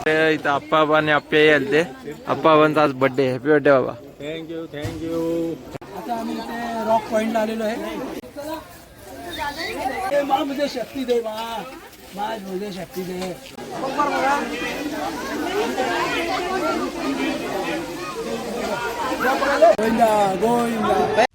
इथं आप्पा आणि आप्पा यायला ते आप्पाबांचा आज बर्थडे. हॅपी बर्थडे बाबा. Thank you thank you. आता आम्ही इथे रॉक पॉइंटला आलेलो आहे. माँ मुझे शक्ति दे, माँ मुझे शक्ति दे. Govinda Govinda.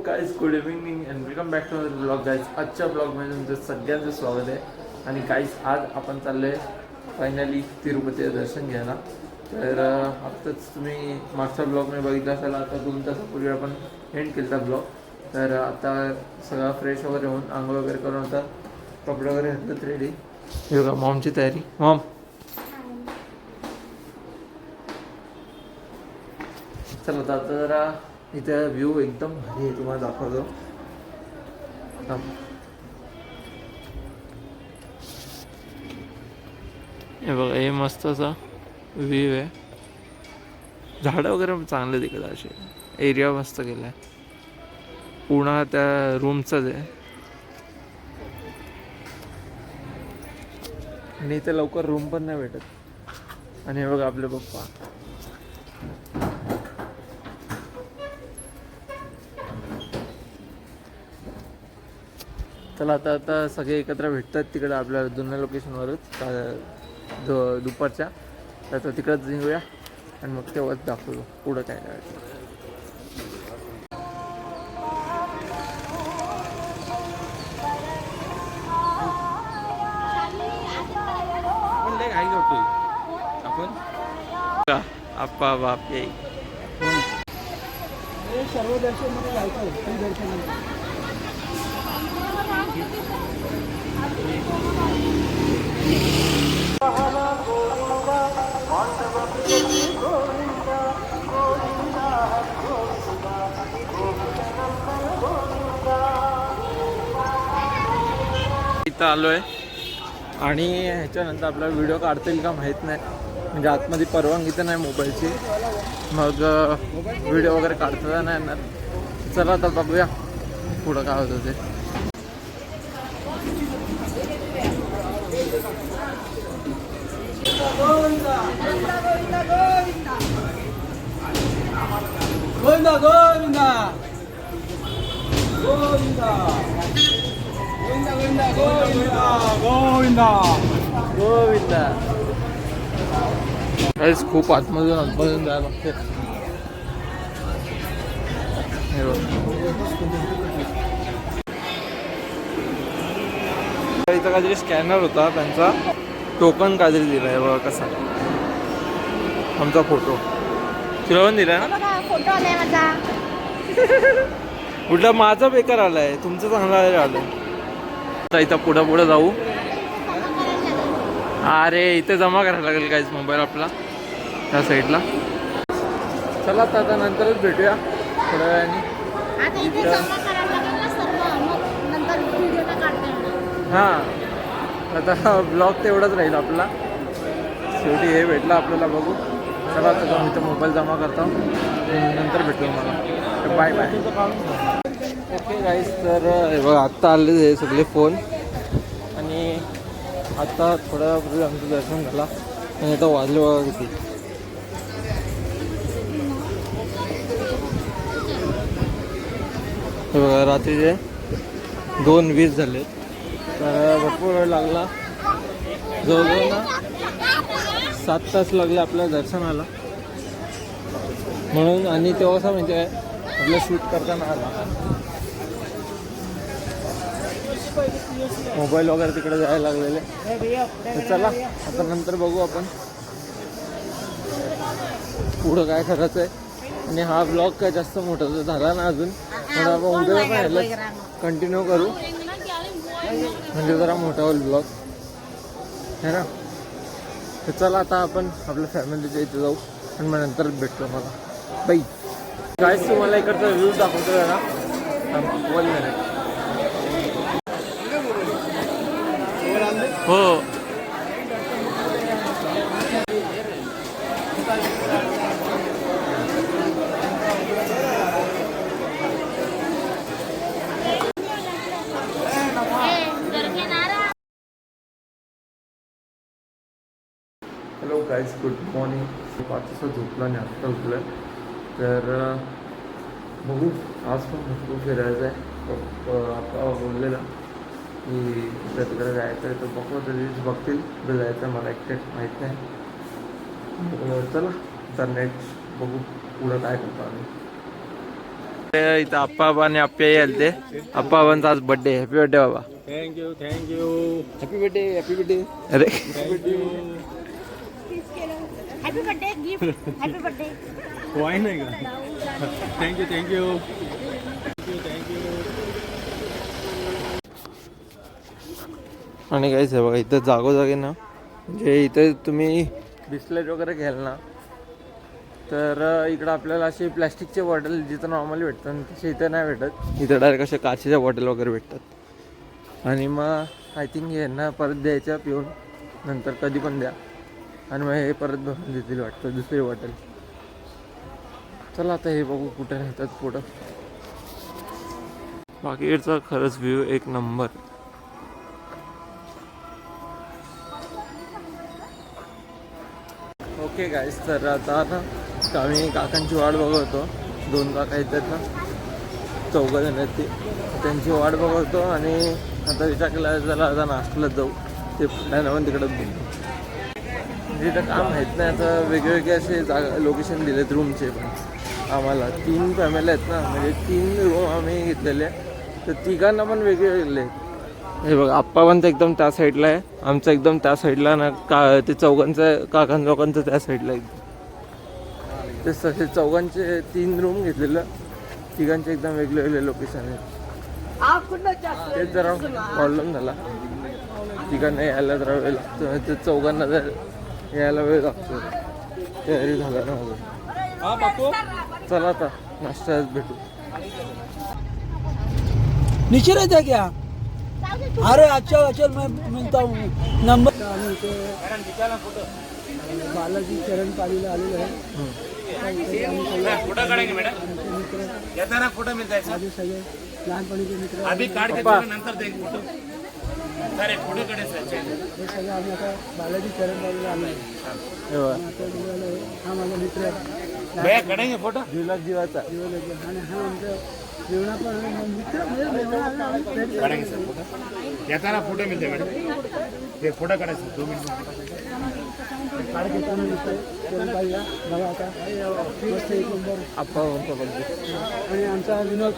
Guys good evening and welcome back to blog. Guys आजच्या ब्लॉगमध्ये तुमचं सगळ्यांचं स्वागत आहे. आणि गाइस आज आपण चाललो आहे फायनली तिरुपतीचं दर्शन घ्यायला. तर आत्ताच तुम्ही मागच्या ब्लॉगमध्ये बघितलं असाल, आता 2 तासापूर्वी आपण एंड केला ब्लॉग. तर आता सगळं फ्रेश वगैरे होऊन आंघोळ वगैरे करून आता कपडे वगैरे घातलेत रेडी. हे बघा मॉमची तयारी. मॉम चला आता जरा इथे व्ह्यू एकदम भारी आहे, तुम्हाला दाखवतो. हे बघा हे मस्त असा व्ह्यू आहे. झाडं वगैरे चांगले तिकडे, असे एरिया मस्त केला आहे. पूर्ण त्या रूमचाच आहे. आणि इथे लवकर रूम पण नाही भेटत. आणि हे बघा आपले पप्पा. चला आता आता सगळे एकत्र भेटतात तिकडे आपल्या जुन्या लोकेशनवरच दुपारच्या. तर तिकडंच निघूया आणि मग तेव्हाच दाखवतो पुढं काय करायचं. काय करतोय आपण? आप्पा बाप ये सर्व दर्शन मध्ये जायचं. दर्शन इथं आलो आहे. आणि ह्याच्यानंतर आपल्याला व्हिडिओ काढता येईल का माहीत नाही, म्हणजे आतमध्ये परवानगी तर नाही मोबाईलची. मग व्हिडिओ वगैरे काढता नाही येणार. चला आता बघूया पुढं काय होतं ते. गोविंदा गोविंदा गोविंदा गोविंदा गोविंदा गोविंदा गोविंदा गोविंदा. खूप आतमधून जायला लागते. इथं काहीतरी स्कॅनर होता त्यांचा, टोकन काहीतरी दिला आहे बघा कसा. आमचा फोटो तुला पण दिला ना. फोटो आलाय माझा. कुठला माझा बेकार आलाय, तुमचं चांगला आलंय. आता इथं पुढं जाऊ. अरे इथे जमा करायला लागेल काहीच मोबाईल आपला त्या साईडला. चला आता नंतरच भेटूया थोड्या वेळाने. हां आता ब्लॉग तेवढाच राहील आपला. शेवटी हे भेटलं आपल्याला बघू. चला आता जाऊन इथं मोबाईल जमा करतो, नंतर भेटू मला. Bye bye. ओके गाईस, तर हे बघा आत्ता आले हे सगळे फोन. आणि आता थोड्या वेळापूर्वी आमचं दर्शन झालं. आणि आता वाजले बघा किती. हे बघा रात्रीचे 2:20 झाले. तर भरपूर वेळ लागला, जवळजवळ ना 7 तास लागले आपल्या दर्शनाला. म्हणून आणि तेव्हा असं म्हणजे काय आपलं शूट करताना आला. मोबाईल वगैरे तिकडे जायला लागलेले. तर चला आता नंतर बघू आपण पुढं काय करायचं आहे. आणि हा ब्लॉग काय जास्त मोठा झाला ना अजून, पण आपण उद्या पण ह्याला कंटिन्यू करू, म्हणजे जरा मोठा होईल ब्लॉग है ना. तर चला आता आपण आपल्या फॅमिलीच्या इथे जाऊ आणि मग नंतर भेटतो मला. बाई गाईस, तुम्हाला इकडचा व्ह्यू दाखवतो ना. 1 मिनिट. हो गाईज गुड मॉर्निंग. 5 वाजता झोपला आणि आत्ता उठलं. तर बघू आज पण भरपूर फिरायचं आहे. आता बोललेलं की तिकडे जायचं आहे तर बघू तरीच बघतील कुठे जायचं आहे मला एक्झॅक्ट माहीत नाही. चला तर नेक्स्ट बघू पुढं काय करतो आम्ही. इथं आप्पा आणि आप्पा यायला ते आप्पाबांचा आज बड्डे. हॅपी बड्डे बाबा. Thank you happy birthday. अरे happy birthday gift. Happy birthday. वाय नाही का. थँक्यू. आणि काहीच आहे बघा इथं जागोजागी ना म्हणजे इथं तुम्ही बिस्लेट वगैरे घ्याल ना तर इकडं आपल्याला असे प्लॅस्टिकचे बॉटल जिथं नॉर्मली भेटतात तसे इथं नाही भेटत. इथं डायरेक्ट अशा काचेच्या बॉटल वगैरे भेटतात. आणि मग आय थिंक यांना परत द्यायच्या पिऊन नंतर कधी पण द्या आणि मग हे परत भरून देतील वाटतं दुसरी बॉटल. चला आता हे बघू कुठे राहतात पुढं. बाकीचा खरंच व्ह्यू एक नंबर. ओके गाईस तर आता ना आम्ही काकांची वाट बघतो. 2 काका येतात ना 4 जण आहेत ते त्यांची वाट बघतो आणि आता विचार केला त्याला आता नाश्त्याला जाऊ. ते पण तिकडं म्हणजे इथं काम माहीत नाही. आता वेगवेगळे असे जागा लोकेशन दिलेत रूमचे पण आम्हाला. 3 फॅमिली आहेत ना म्हणजे 3 रूम आम्ही घेतलेले तर तिघांना पण वेगवेगळे आहेत. हे बघा आप्पा पण तर एकदम त्या साईडला आहे. आमचं एकदम त्या साईडला ना ते चौघांचं काकांचं त्या साईडला एकदम ते तसे चौघांचे 3 रूम घेतलेलं. तिघांचे एकदम वेगळे लोकेशन आहेत. तेच जरा प्रॉब्लेम झाला. तिघांना यायला जरा वेळ लागतो. ते चौघांना जर यायला वेळ लागतो. तयारी झाला ना अजून. चला आता नाश्त्यात भेटू. नीचे रहता क्या. अरे अच्छा चल मैं मिलता हूँ नंबर. बालाजी चरण पालीला आलेलो आहे. फोटो काढायचे मॅडम येताना फोटो मिळताय माझे सगळे लहानपणीचे मित्र आधी कार्ड घेतो नंतर ते फोटो अरे फोटो काढायचे हे सगळे आम्ही आता बालाजी चरण पालीला आलो आहे. आता निघालो आहे. हा माझा मित्र आहे. भैया काढायचे फोटो जीवाचा आणि हा आमचा जीवना पण मित्र म्हणजे काढायचे सर फोटो येताना फोटो मिळते मॅडम ते फोटो काढायचे 2 मिनिट कार्ड घेताना मित्र चरण पालीला बघा आता मस्त एक नंबर. आप्पा आणि आमचा विनोद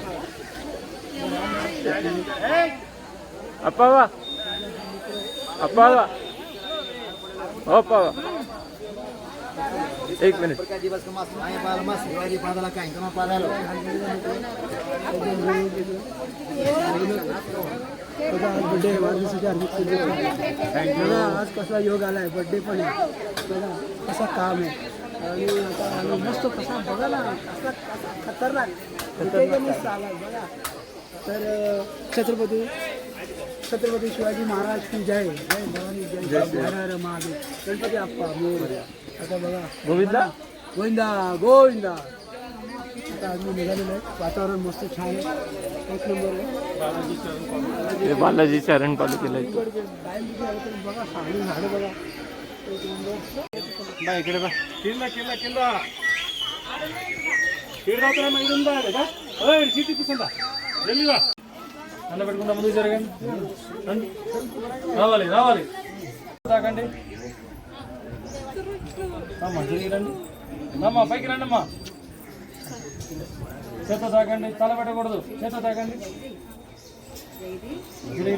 आप्पा एक मिनिट. बर्थडे वाढदिवसाच्या हार्दिक आज कसा योग आला आहे. बर्थडे पण आहे बघा कसा काम आहे. आणि आता मस्त कसा बघा ना कसा खतरनाक आला बघा. तर छत्रपती शिवाजी महाराज की जय. जय भवानी जय हर हर महादेव. गणपती अप्पा मोरया. आता बघा गोविंदा. आता आम्ही निघालेलो आहे. वातावरण मस्त छान आहे. एक नंबर आहे. बालाजी चरण पालिकेला बघा साडी झाडं बघा एक नंबर. इकडे बा किल्ला जातो ना इथून बा का ओय किती पिसंदा जल्दी बा అన్న పెట్టుకుందా ముందు జరగండి రావాలి తాకండి అమ్మా రండి అమ్మా పైకి రండి అమ్మా చేత తాకండి తల పెట్టకూడదు చేత తాకండి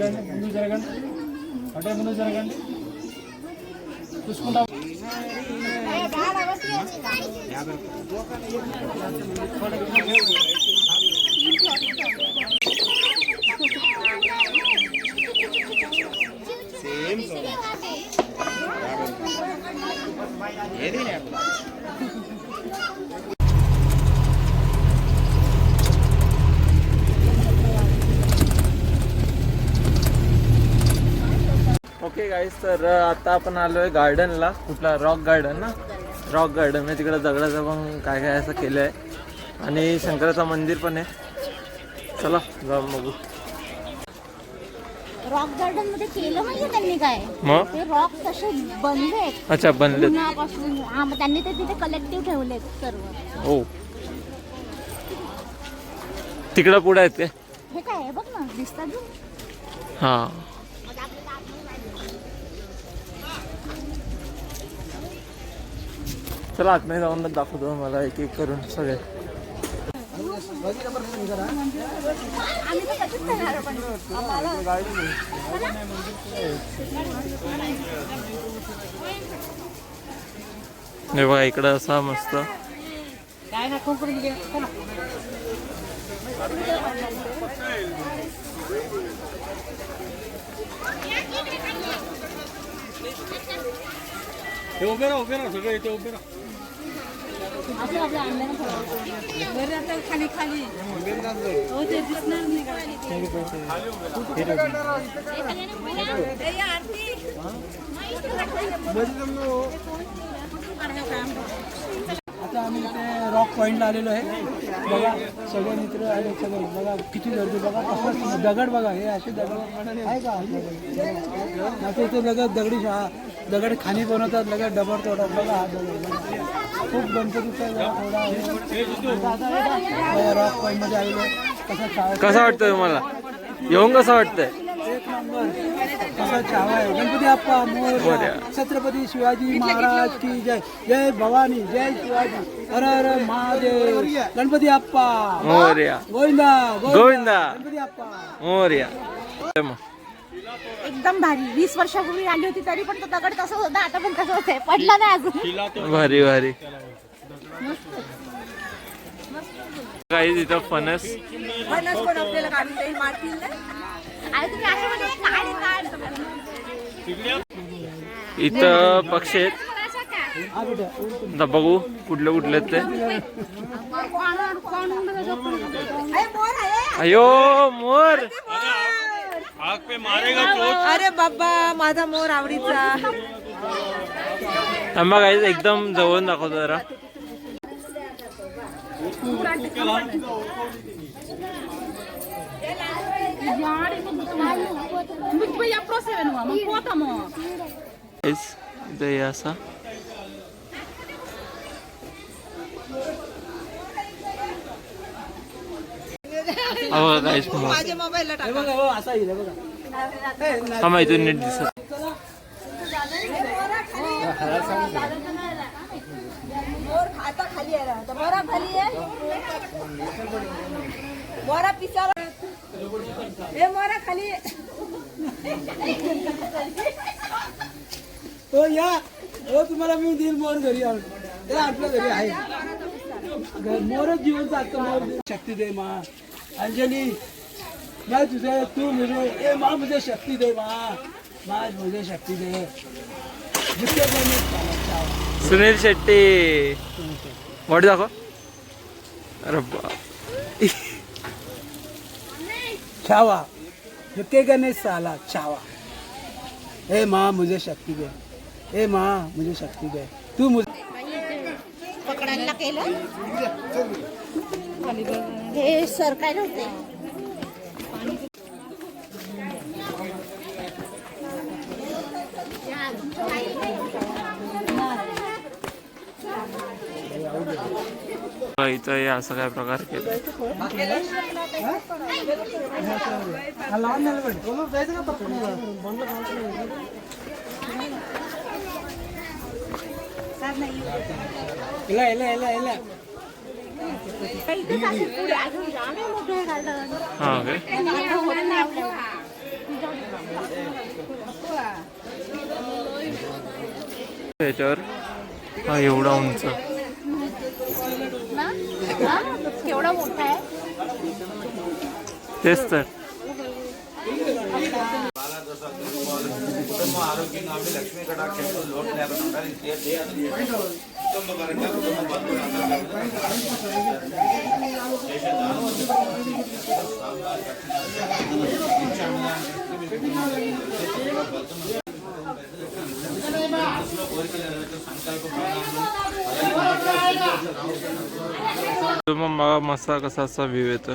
రండి ముందు జరగండి అంటే ముందు జరగండి చూసుకుంటాం. ओके गाईस तर आता आपण आलो आहे गार्डनला. कुठला रॉक गार्डन ना. रॉक गार्डन म्हणजे तिकडे दगडाचं पण काय काय असं केलं आहे आणि शंकराचं मंदिर पण आहे. चला जाऊन बघू. रॉक गार्डन मध्ये केलं माहितीये त्यांनी काय मग ते रॉक तसे बनले अच्छा बनले. पुण्यापासून हा मग त्यांनी ते तिथे कलेक्टिव्ह ठेवलेत सर्व. हो तिकडं पुढे आहेत ते. हे काय आहे बघ ना दिसतात बघ. हा चला आतमध्ये जाऊन दाखवतो मला एक एक करून सगळे. आम्ही तर कधीच जाणार पण हे बघा इकडं असा मस्त काय ना कोण गेले चला. हे उभे राहा सगळे इथे उभे राहा. असं आपल्या अंड्यानं बरं आता खाली खाली हो ते दिसणार नाही आता आम्ही इथे रॉक पॉईंटला आलेलो आहे. बघा सगळे मित्र आले सगळे. बघा किती गर्दी. बघा कसं दगड बघा. हे असे दगड आहे का आता इथे दगडी दगड खाणी बनवतात लगेच डबर तोडतात. बघा हा दगड खूप गणपतीचा थोडा रॉक पॉईंट मध्ये आलेलो आहे. कसं वाटतं तुम्हाला येऊन कसं वाटतंय? एक नंबर कसा छावा आहे. गणपती अप्पा मोरया. छत्रपती शिवाजी महाराज की जय. जय भवानी जय शिवाजी. हर हर महादेव. गणपती अप्पा मोरया. गोविंदा गोविंदा. गणपती अप्पा मोरया. एकदम भारी. 20 वर्षापूर्वी आली होती तरी पण तो दगड तसंच होता. आता पण तसंच आहे. पडला नाही अजून. भारी भारी. काही तिथं फणस पण आपल्याला काढून देईल मारतील ना. अरे तुम्ही अशा मध्ये काढ. इथं पक्षी आहेत. आता बघू कुठले कुठले आहेत ते. अयो मोर. अरे बाबा माझा मोर आवडीचा. थांबा काही एकदम जवळून दाखवतो जरा. इथे असा माझ्या मोबाईलला टाक. बघा हो असा येईल बघा. थांबा इथून नीट दिसत. आता खाली आहे ना. मोरा खाली आहे. मोरा पिसाला. हे मोरा खाली आहे. हो या हो तुम्हाला मी देईल मोर घरी आणून. आपल्या घरी आहे मोरच जीवन जागतं. मोर शक्ती दे माँ. अंजलि मैं तुझे तू मुझे ए माँ मुझे शक्ति दे माँ. माँ मुझे शक्ति दे. जितके सुनील शेट्टी वाट दाखव. अरे बा छावा झुकेगा नहीं साला छावा. ए माँ मुझे शक्ति दे. ए माँ मुझे शक्ति दे. तू मुझे पकडायला केलं. हे सरकार होते. इथं हे असं काय प्रकार केलं. हा ओके. त्याच्यावर हा एवढा उंच. केवढा मोठा आहे. तेच तर. मग मसा कसा असा व्ह्यू येतो.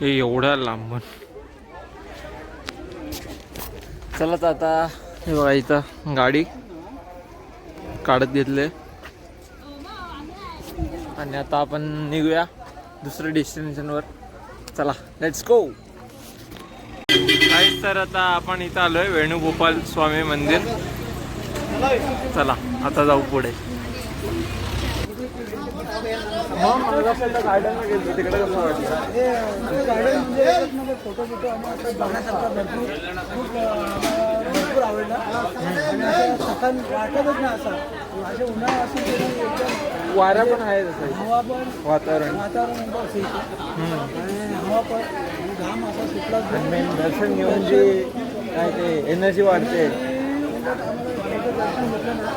हे एवढ्या लांबून. चला तर आता हे बघा इथं गाडी काढत घेतले आणि आता आपण निघूया दुसऱ्या डेस्टिनेशनवर. चला लेट्स गो. काहीच तर आता आपण इथं आलोय वेणुगोपाल स्वामी मंदिर. चला आता जाऊ पुढे. गार्डनला गेलो तिकडे कसं वाटलं? हे गार्डन म्हणजे फोटो बघण्यासारखा भरपूर आवडला आणि असं सकाळ वाटतच ना असं असे उन्हाळा असून एकदम वारा पण आहे तसं, हवा पण वातावरण एकदम असेल आणि हवा पण आणि घाम असा सुटला मेन दर्शन घेऊन जे काय ते एनर्जी वाढते. दर्शन घेतलं ना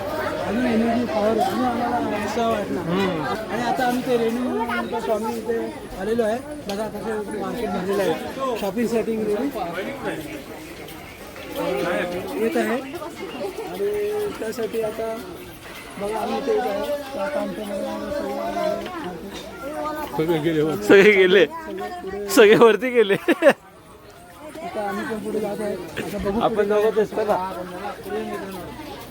आणि एनर्जी पॉवर आणि आम्हाला उत्साह वाटला. आणि आता आम्ही ते रेणुका स्वामी इथे आलेलो आहे. बघा कसं मार्केट भरलेलं आहे शॉपिंगसाठी येत आहे आणि त्यासाठी आता बघा आम्ही ते येत आहे. तर आता सगळे गेले, सगळे वरती गेले. आता आम्ही पण पुढे जात आहे. आता बघू आपण जाऊ असतं का?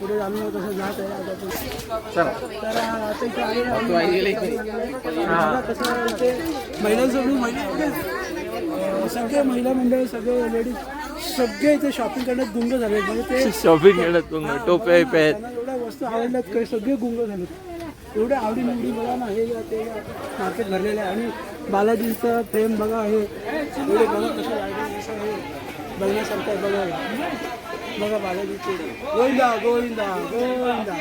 पुढे आम्ही कसं जात आहे आता. चला तर आता इथे आलेलं आहे. कसं इथे महिलांसोडून सगळे महिला मंडळ सगळे लेडीज सगळे इथे शॉपिंग करण्यात गुंग झाले. म्हणजे ते शॉपिंग करत टोप्या आहेत. त्यांना एवढ्या वस्तू आवडल्यात काही सगळे गुंग झालेत. एवढ्या आवडीनिवडी बघा ना. हे ते मार्केट भरलेलं आहे आणि बालाजीचं फ्रेम बघा हे एवढे बघा कसं असं हे बघण्यासारखं आहे. बघा बघा बालाजीचे गोविंदा गोविंदा गोविंदा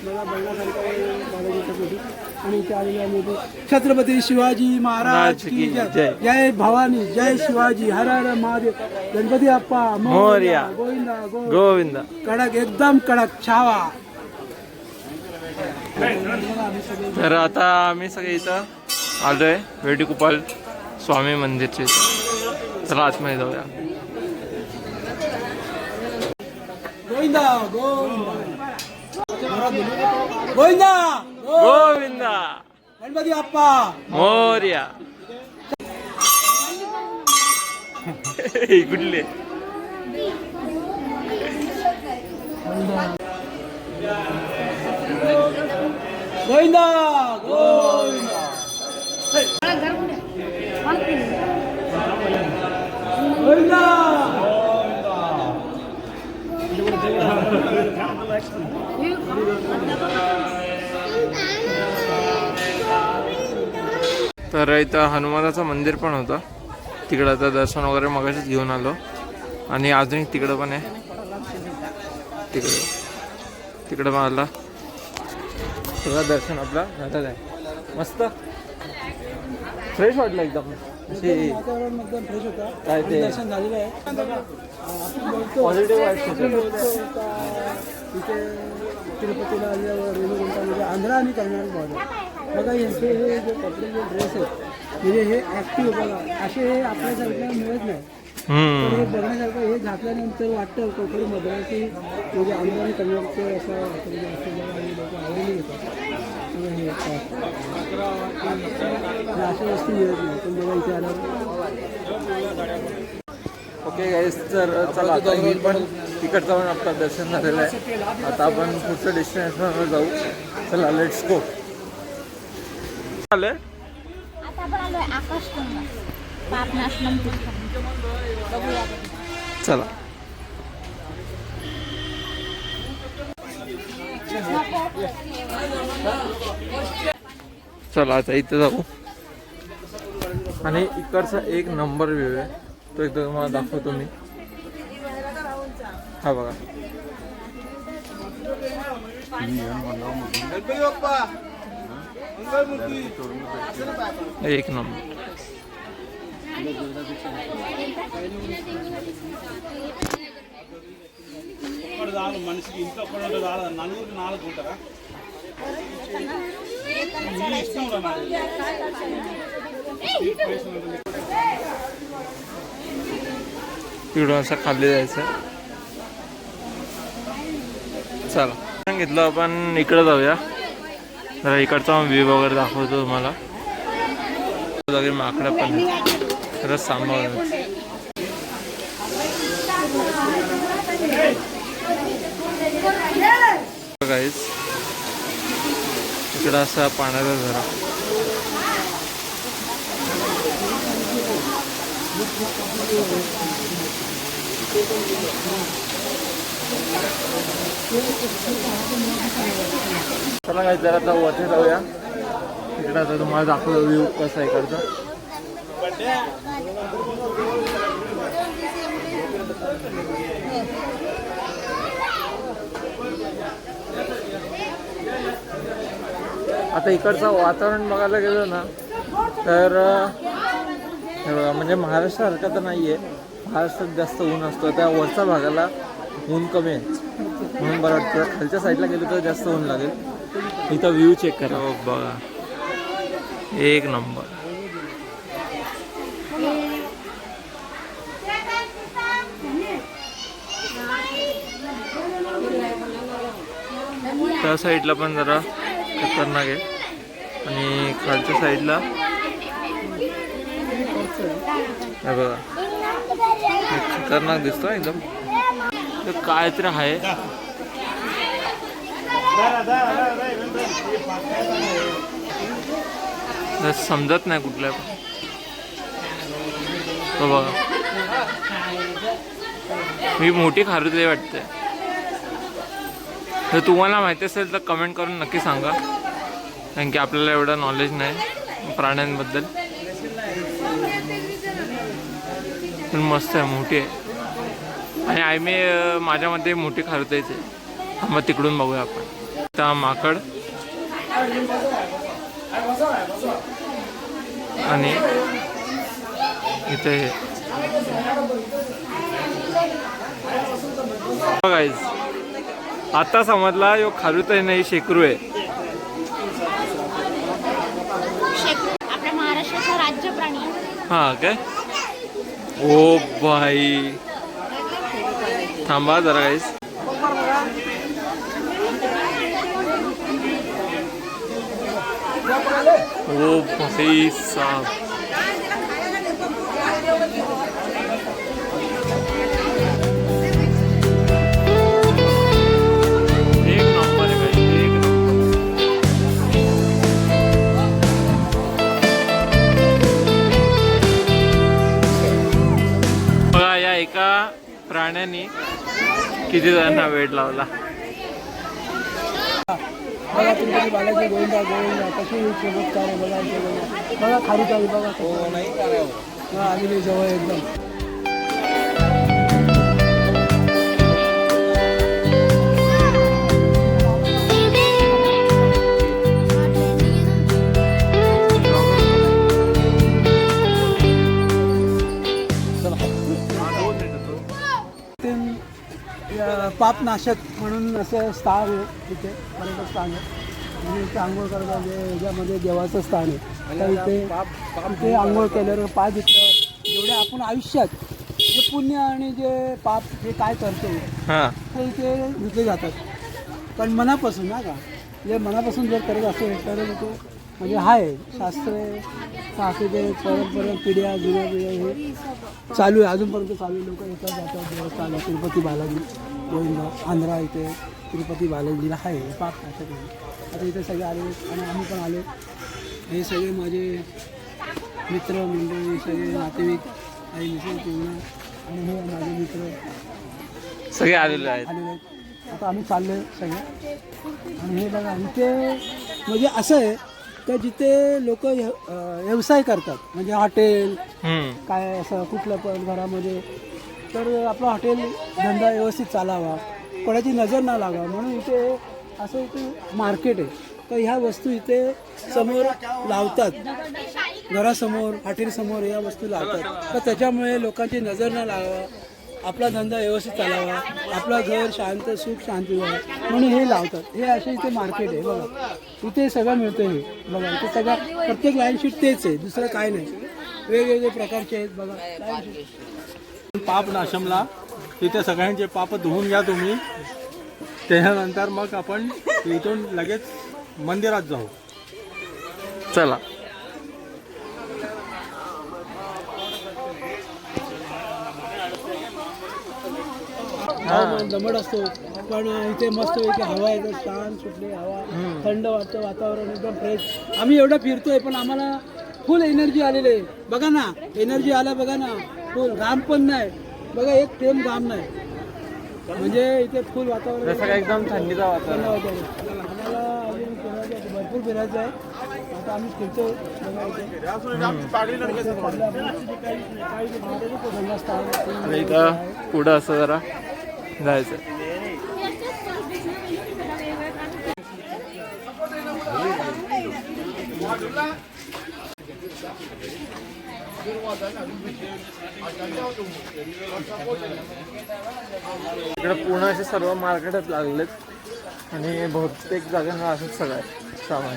बघा बघण्यासारखं आहे बालाजीचं फोटो. आणि इथे आलेले आम्ही छत्रपती शिवाजी महाराज की जय. जय भवानी जय शिवाजी हर हर महादेव गणपती बाप्पा मोरया गोविंदा गोविंदा. कडक एकदम कडक छावा. तर आता आम्ही सगळे इथं आलोय वेणुगोपाल स्वामी मंदिरचे. चला आतमध्ये जाऊया. गोविंदा गोविंदा गोविंदा गोविंदा गणपती बाप्पा मोरया. कुठले गोविंदा गोविंदा. गोविंदा तर इथं हनुमानाचं मंदिर पण होतं. तिकडं आता दर्शन वगैरे मगाशीच घेऊन आलो आणि अजून तिकडं पण आहे. तिकडं मला सगळं दर्शन आपलं झालं आहे. मस्त फ्रेश वाटलं एकदम. अशी वातावरण एकदम फ्रेश होता. काय ते दर्शन झालेलं आहे. आपण बोलतो पॉझिटिव्ह वाईब्स होते. इथे तिरुपतीला आल्यावर रेणुगुंटामध्ये आंध्र आणि कर्नाटक बॉर्डर बघा. यांचे हे जे कपडे जे ड्रेस आहेत म्हणजे हे ॲक्टिव्ह बघा असे हे आपल्या साईडला मिळत नाही. तर हे बघण्यासारखं हे घातल्यानंतर वाटतं कोकणी मद्रासी म्हणजे आंध्र आणि कर्नाटकचे असं लोक आवडीने घेतात. हे अशा वस्तू मिळत नाही पण बघा इथे आल्यावर. ओके गाईस, तर चला आता मी पण तिकडचं जाऊन आपलं दर्शन झालेलं आहे. आता आपण पुढच्या डेस्टिनेशनवर जाऊ. चला लेट्स गो. आले आता आपण आलोय आकाशगंगा पापनाशनम तीर्थम. बघूया चला. चला आता इथं जाऊ आणि इकडचा एक नंबर व्ह्यू आहे तो एकदा तुम्हाला दाखवतो मी. हा बघा. एक नंबर. మనిషికి ఇంట్లో కూడా నలుగురికి 4 ఉంటారా ఇష్టం तिकडून असं खाली जायचं. चला घेतलं आपण इकडे जाऊया. जरा इकडचा व्ह्यू वगैरे दाखवतो तुम्हाला. माकडं पण खरंच सांभाळ गाईस. इकडं असा पाण्याचा झरा. चला काय जरा आता वरती जाऊया. इकडं आता तुम्हाला दाखवतो व्ह्यू कसा आहे इकडचा. आता इकडचं वातावरण बघायला गेलं ना तर हे बघा, म्हणजे महाराष्ट्रासारखं तर नाही आहे. महाराष्ट्रात जास्त ऊन असतो, त्या वरच्या भागाला ऊन कमी आहे म्हणून बरं वाटतं. खालच्या साईडला गेलं तर जास्त ऊन लागेल. इथं व्ह्यू चेक करा बघा, एक नंबर. त्या साईडला पण जरा खतरनाक आहे आणि खालच्या साईडला हे बघा खतरनाक दिसतो एकदम. काय तरी आहे समजत नाही कुठल्या. बघा मी मोठी खारुताई वाटते. जर तुम्हाला माहिती असेल तर कमेंट करून नक्की सांगा, कारण की आपल्याला एवढं नॉलेज नाही प्राण्यांबद्दल. पण मस्त आहे, मोठी आहे आणि आम्ही माझ्यामध्ये मोठी खारुताईच आहे. मग तिकडून बघूया आपण. त्या माकड आणि इथे गाईज आता समजला यो खारुताई नाही शेकरू आहे. आपल्या महाराष्ट्राचा राज्य प्राणी आहे. हा काय. ओ भाई थांबा जरा गाईज. ओ भाई साहब एक नंबर आहे गाईज, एक नंबर. बघा या एका प्राण्याने किती जणांना वेट लावला. बघा तिरुपती बालाजी गोविंदा गोविंदा कशी चमत्कार आहे. बघा बघा खारुताई बघा. हो नाही आलेली जवळ एकदम. पापनाशक म्हणून असं स्थान आहे तिथे, पर्यटक स्थान आहे. आणि इथे आंघोळ करता जे ह्याच्यामध्ये देवाचं स्थान आहे. तर इथे आंघोळ केल्यावर पाप घेतलं जेवढे आपण आयुष्यात जे पुण्य आणि जे पाप जे काय करतो ते इथे धुतले जातात. पण मनापासून ना का, जे मनापासून जर करत असेल तर तो म्हणजे आहे शास्त्र सासुदे परंपरा पिढ्या जुन्या पिढ्या हे चालू आहे, अजूनपर्यंत चालू आहे. लोक येतात जातात देवस्थान आहे. तिरुपती बालाजी गोविंदा आंध्रा इथे तिरुपती बालाजीला आहे पापनाशक आहे. आता इथे सगळे आले आणि आम्ही पण आलो. हे सगळे माझे मित्र मंडळी सगळे नातेवाईक आणि मिसळ किंवा आणि हे माझे मित्र सगळे आलेले आहेत. आता आम्ही चाललो आहे सगळे. आणि हे बघा इथे म्हणजे असं आहे तर जिथे लोक व्यवसाय करतात म्हणजे हॉटेल काय असं कुठलं पण घरामध्ये, तर आपला हॉटेल धंदा व्यवस्थित चालावा, कोणाची नजर ना लागावा म्हणून इथे असं इथे मार्केट आहे. तर ह्या वस्तू इथे समोर लावतात, घरासमोर हॉटेलसमोर या वस्तू लावतात. तर त्याच्यामुळे लोकांची नजर न लागावा, आपला धंदा व्यवस्थित चालावा, आपलं घर शांत सुख शांती व्हावं म्हणून हे लावतात. हे असे इथे मार्केट आहे. बघा इथे सगळं मिळतं. हे बघा इथे सगळं प्रत्येक लाईन शीट तेच आहे, दुसरं काय नाही. वेगवेगळे प्रकारचे आहेत बघा लाईन शीट. पाप नाशमला तिथे सगळ्यांचे पाप धुवून घ्या तुम्ही. त्याच्यानंतर मग आपण इथून लगेच मंदिरात जाऊ. चला हवामान दमट असतो, पण इथे मस्त पैकी हवा येते, शांत सुटली हवा, थंड वाटतं, वातावरण एकदम फ्रेश. आम्ही एवढं फिरतोय पण आम्हाला फुल एनर्जी आलेली आहे. बघा ना, एनर्जी आला बघा ना, फुल घाम पण नाही बघा, एक थेंब घाम नाही, म्हणजे इथे फुल वातावरण जसं काय एकदम थंडीचा वातावरण. आम्हाला अजून फिरायचं, भरपूर फिरायचं आहे. आता आम्ही फिरतो आणि इथं पुढं असं जरा जायचं. इकडे पूर्ण असे सर्व मार्केटच लागलेत आणि बहुतेक जागांना असंच सगळं सामान.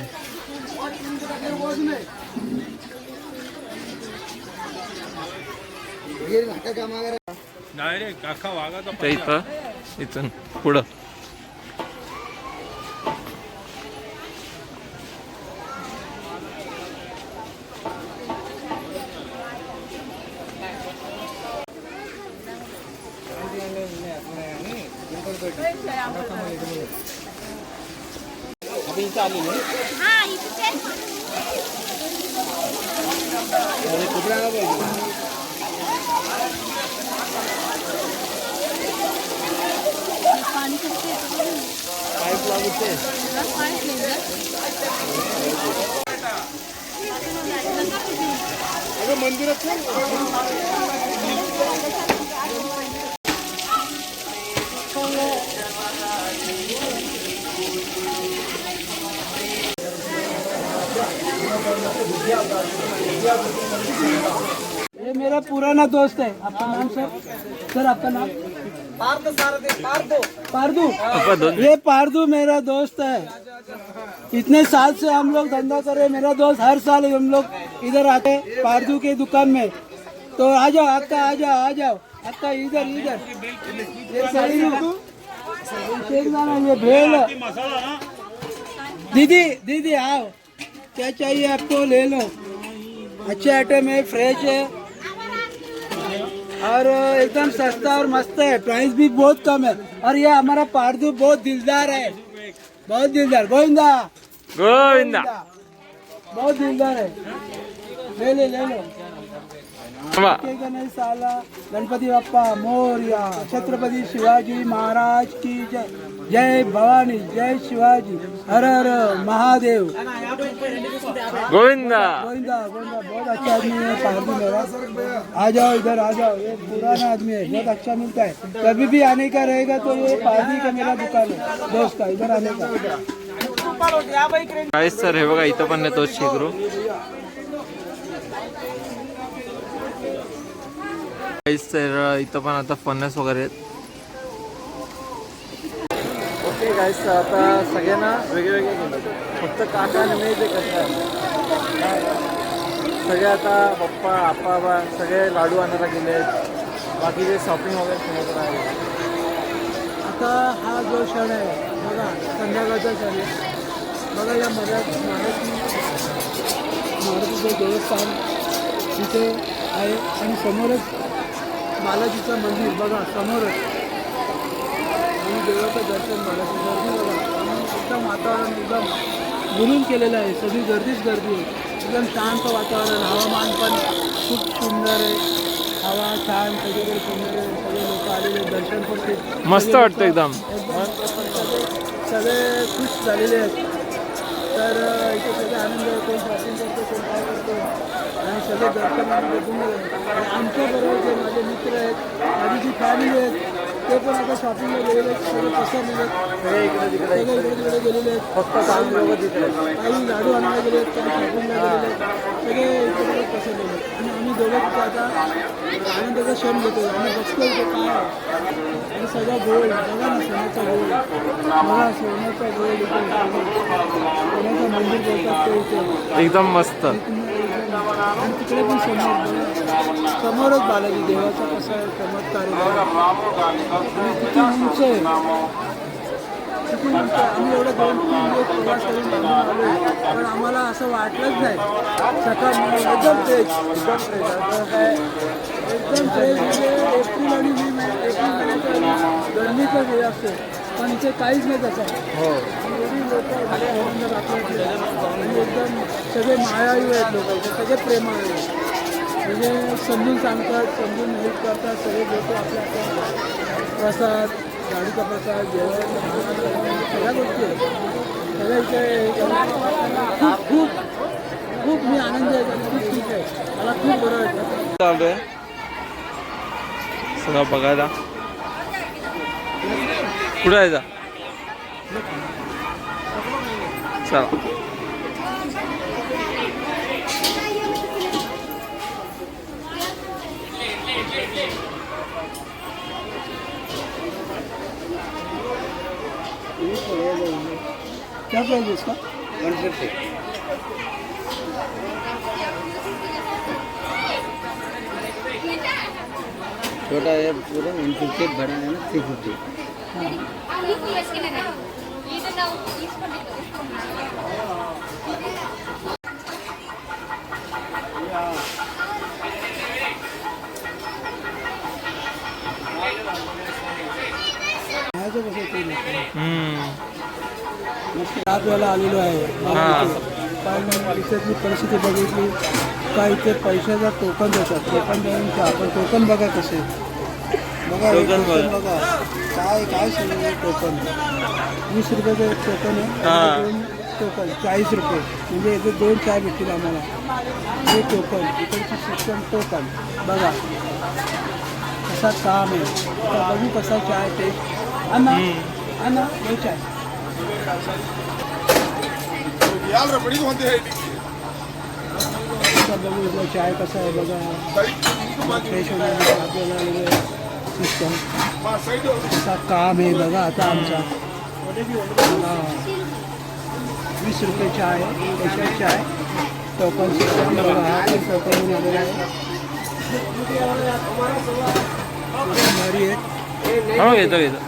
डायरेक्ट अख्खा वाघाचा त्या इथं इथून पुढं पाणी कसं पाईप लागते. ये मेरा पुराना दोस्त है. आपका नाम सर? सर आपका नाम? पारदू. ये पारदू मेरा दोस्त है. इतने साल से हम लोग धंधा कर रहे हैं. मेरा दोस्त हर साल हम लोग इधर आते हैं पारदू के दुकान में. तो आ जाओ आपका, आ जाओ आ जाओ आपका, इधर इधर ये साड़ी ये भेल. दीदी दीदी आओ, क्या चाहिए आपको ले लो. अच्छे आइटम है, फ्रेश है और एकदम सस्ता और मस्त है. प्राइस भी बहुत कम है. और ये हमारा पारदू बहुत दिलदार है, बहुत दिलदार. गोविंदा गोविंदा. बहुत दिलदार है. ले लो. गणेश साला, गणपति बप्पा मोरया, छत्रपति शिवाजी महाराज की जय. जय भवानी, जय शिवाजी, हर हर महादेव. गोविंदा. गोविंदा गोविंदा. बहुत अच्छा आदमी है पारदू मेरा. आ जाओ इधर आ जाओ. ये पुराना आदमी है, बहुत अच्छा मिलता है. कभी भी आने का रहेगा तो ये पारदू का मेरा दुकान है दोस्त का, इधर आने का. काय सर हे बघा इथं पण तोच शेकरू. तर इथं पण आता फणस वगैरे आहेत. ओके गाईस, आता सगळ्यांना वेगवेगळे गेले, फक्त काका आणि मी ते करतात. सगळे आता पप्पा आप्पा सगळे लाडू आणायला गेले आहेत. बाकीचे शॉपिंग वगैरे करत आहे. आता हा जो क्षण आहे बघा, संध्याकाळचा क्षण आहे बघा. या मारुतीचं देवस्थान तिथे आहे आणि समोरच बालाजीचं मंदिर बघा, समोरच. आणि देवाचं दर्शन बालाजी गर्दी बघा. आणि एकदम वातावरण एकदम भरून केलेलं आहे. सगळी गर्दीच गर्दी आहे. एकदम शांत वातावरण. हवामान पण खूप सुंदर आहे. हवा छान, सगळीकडे सुंदर आहे. सगळे लोक आलेले, दर्शन पण खूप मस्त वाटतं एकदम. सगळे खुश झालेले आहेत. तर इथे सगळे आनंद आहे. कोण शॉपिंग करतो, कोण काय करतो आणि सगळे दर्शन बघून. आमच्याबरोबर जे माझे मित्र आहेत, माझी जी फॅमिली आहेत, ते पण आता शॉपिंगला गेलेले आहेत. सगळे पसरलेले आहेत. सगळे इकडे तिकडे इकडे गेलेले आहेत. फक्त काम लोक तिकडे. काही लाडू आणायला गेले आहेत, काही शॉपिंगला गेलेले आहेत. सगळे इकडे पसरलेले आहेत. आणि आम्ही दोघं तिथे आता आनंदाचा क्षण घेतो. आम्ही बघतो इथे काय आहे. आणि सगळा गोल बघा ना, सोन्याचा गोल बघा, सोन्याचा गोल इथे. सोन्याचं मंदिर बोलतात ते इथे एकदम मस्त. आणि तिकडे पण समोरच बालाजी देवाचा कसा चमत्कार आहे. आणि किती उंच आहे, किती उंच आहे. आम्ही एवढं 2-3 दिवस प्रवास करून आलो, पण आम्हाला असं वाटलंच नाही. सकाळ एकदम फ्रेश, एकदम फ्रेश. आता काय एकदम फ्रेश म्हणजे एप्रिल आणि एप्रिल गरमीचं हे असते पण इथे काहीच नाही त्याचं. हो एवढी लोक आपल्याकडे आणि एकदम सगळे मायाळू आहेत लोक इथे सगळे प्रेमाळू आहेत. म्हणजे समजून सांगतात, समजून हेल्प करतात सगळे लोक आपल्या प्रसाद, गाडीचा प्रसाद, जेवण सगळ्या गोष्टी आहेत. सगळ्या इथे खूप खूप खूप मी आनंदी आहे आणि खूप ठीक आहे. मला खूप बरं वाटतं. चालू आहे सगळं बघायला. कुठं आहे जा चला. क्या प्राइस है इसका? 150. छोटा है पूरा 150, बड़ा है ना 350. खायचं कसं ते नाही. हम्म. सात वेळेला आलेलो आहे हां. पण इथेची परिस्थिती बघितली का इथे पैशाचा टोकन देतात. टोकन देऊन आपण टोकन बघा कसे बघा हे टोकन टोकन बघा. बघा काय काय सगळं टोकन 20 रुपयाचं एक टोकन आहे. हां. दोन टोकन 40 रुपये म्हणजे इथे 2 चाय भेटतील आम्हाला. हे टोकन इकडची सिस्टम टोकन बघा कसा काम आहे. आता बघू कसा चाय ते अन्ना अन्ना हे चाय बघू इथला चाय कसा आहे बघा. फ्रेश होण्यासाठी आपल्याला सिस्टम कसा काम आहे बघा. आता आमचा 20 रुपये चाय आहे. त्याच्यात चाय टोकन सिस्टम बघा. हा पण टोकन घेऊन आलेला आहे. भारी आहे. हो घेतो घेतो.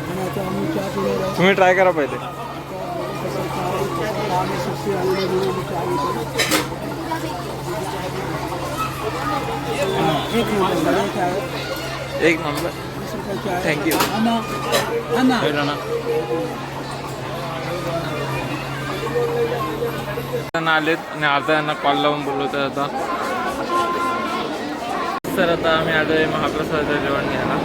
आणि आता आम्ही चहा पिणार आहे. तुम्ही ट्राय करा पहिले. एक नंबर चाय. एक नंबर. 20 रुपये चाय. थँक्यू. अन्ना अन्ना त्यांना आलेत आणि आता यांना कॉल लावून बोलवत आता. तर आता आम्ही आलो आहे महाप्रसाद जेवण घ्यायला.